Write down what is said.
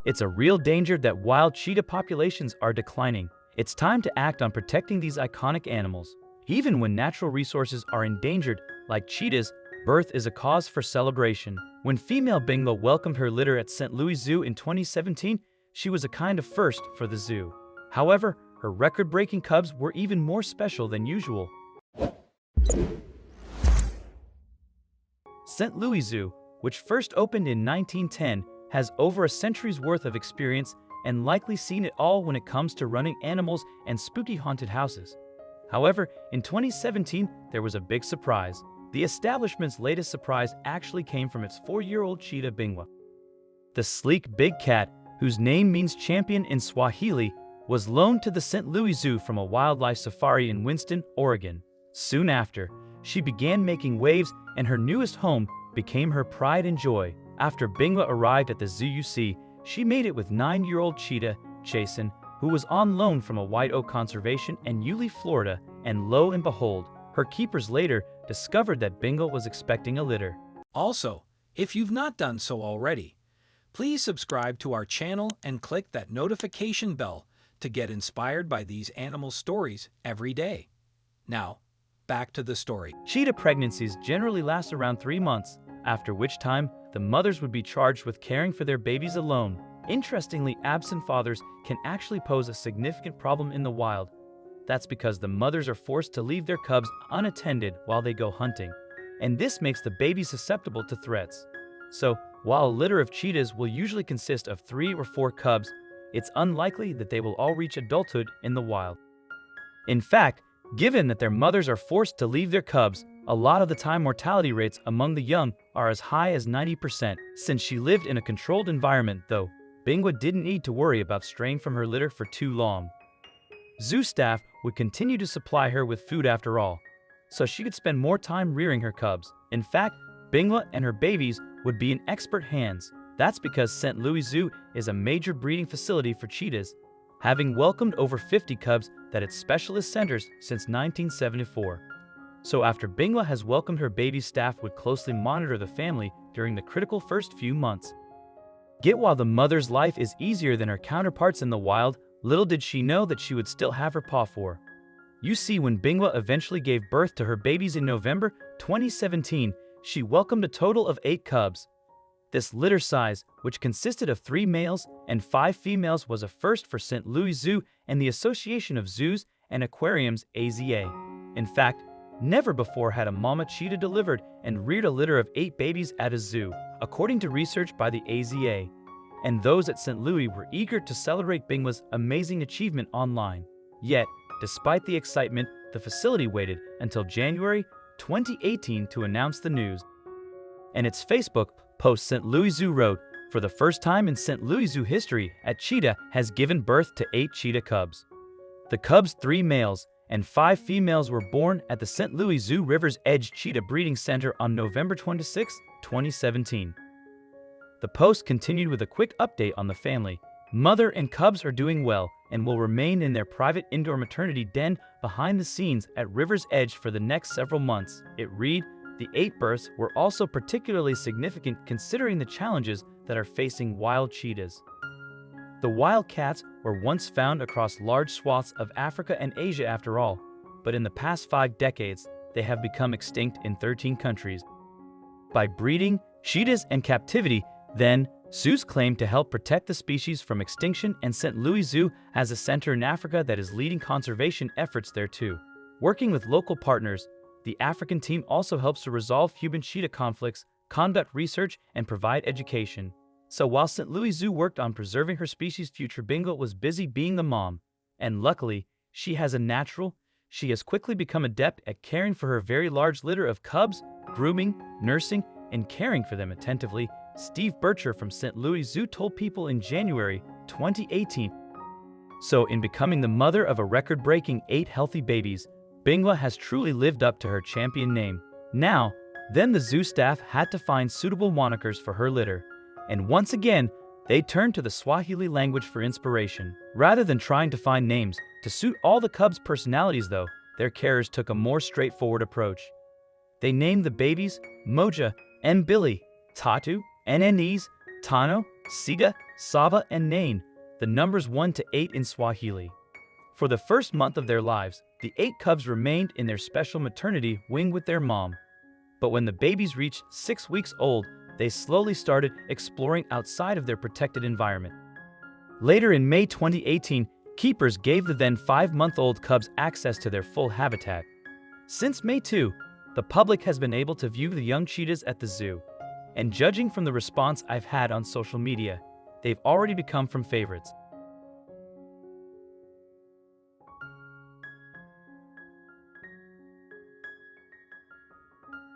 It's a real danger that wild cheetah populations are declining. It's time to act on protecting these iconic animals. Even when natural resources are endangered, like cheetahs, birth is a cause for celebration. When female Bengal welcomed her litter at St. Louis Zoo in 2017, she was a kind of first for the zoo. However, her record-breaking cubs were even more special than usual. St. Louis Zoo, which first opened in 1910, has over a century's worth of experience and likely seen it all when it comes to running animals and spooky haunted houses. However, in 2017, there was a big surprise. The establishment's latest surprise actually came from its 4-year-old cheetah Bingwa. The sleek big cat, whose name means champion in Swahili, was loaned to the St. Louis Zoo from a wildlife safari in Winston, Oregon. Soon after, she began making waves and her newest home became her pride and joy. After Bingwa arrived at the zoo, she made it with 9-year-old cheetah, Jason, who was on loan from a white oak conservation in Yulee, Florida, and lo and behold, her keepers later discovered that Bingwa was expecting a litter. Also, if you've not done so already, please subscribe to our channel and click that notification bell to get inspired by these animal stories every day. Now, back to the story. Cheetah pregnancies generally last around 3 months, after which time the mothers would be charged with caring for their babies alone. Interestingly, absent fathers can actually pose a significant problem in the wild. That's because the mothers are forced to leave their cubs unattended while they go hunting, and this makes the baby susceptible to threats. So, while a litter of cheetahs will usually consist of 3 or 4 cubs, it's unlikely that they will all reach adulthood in the wild. In fact, given that their mothers are forced to leave their cubs, a lot of the time mortality rates among the young are as high as 90%. Since she lived in a controlled environment, though, Bingwa didn't need to worry about straying from her litter for too long. Zoo staff would continue to supply her with food after all, so she could spend more time rearing her cubs. In fact, Bingwa and her babies would be in expert hands. That's because St. Louis Zoo is a major breeding facility for cheetahs, having welcomed over 50 cubs at its specialist centers since 1974. So after Bingwa has welcomed her baby, staff would closely monitor the family during the critical first few months. Yet while the mother's life is easier than her counterparts in the wild, little did she know that she would still have her paw for. You see, when Bingwa eventually gave birth to her babies in November 2017, she welcomed a total of 8 cubs. This litter size, which consisted of 3 males and 5 females, was a first for St. Louis Zoo and the Association of Zoos and Aquariums (AZA). In fact, never before had a mama cheetah delivered and reared a litter of 8 babies at a zoo, according to research by the AZA. And those at St. Louis were eager to celebrate Bingwa's amazing achievement online. Yet, despite the excitement, the facility waited until January 2018 to announce the news. In its Facebook post, St. Louis Zoo wrote, "For the first time in St. Louis Zoo history, a cheetah has given birth to 8 cheetah cubs. The cubs, 3 males and 5 females, were born at the St. Louis Zoo River's Edge Cheetah Breeding Center on November 26, 2017. The post continued with a quick update on the family. Mother and cubs are doing well and will remain in their private indoor maternity den behind the scenes at River's Edge for the next several months. It read, "The 8 births were also particularly significant considering the challenges that are facing wild cheetahs. The wild cats were once found across large swaths of Africa and Asia after all, but in the past 5 decades, they have become extinct in 13 countries. By breeding cheetahs in captivity, then, zoos claim to help protect the species from extinction, and St. Louis Zoo has a center in Africa that is leading conservation efforts there too. Working with local partners, the African team also helps to resolve human-cheetah conflicts, conduct research, and provide education." So while St. Louis Zoo worked on preserving her species, future Bingwa was busy being the mom. And luckily, she has a natural. She has quickly become adept at caring for her very large litter of cubs, grooming, nursing, and caring for them attentively. Steve Bircher from St. Louis Zoo told People in January 2018. So in becoming the mother of a record-breaking 8 healthy babies, Bingwa has truly lived up to her champion name. Now, then the zoo staff had to find suitable monikers for her litter. And once again, they turned to the Swahili language for inspiration. Rather than trying to find names to suit all the cubs' personalities though, their carers took a more straightforward approach. They named the babies Moja and Billy, Tatu, Nnese, Tano, Siga, Saba, and Nain, the numbers 1 to 8 in Swahili. For the first month of their lives, the 8 cubs remained in their special maternity wing with their mom. But when the babies reached 6 weeks old, they slowly started exploring outside of their protected environment. Later in May 2018, keepers gave the then 5-month-old cubs access to their full habitat. Since May 2, the public has been able to view the young cheetahs at the zoo. And judging from the response I've had on social media, they've already become from favorites.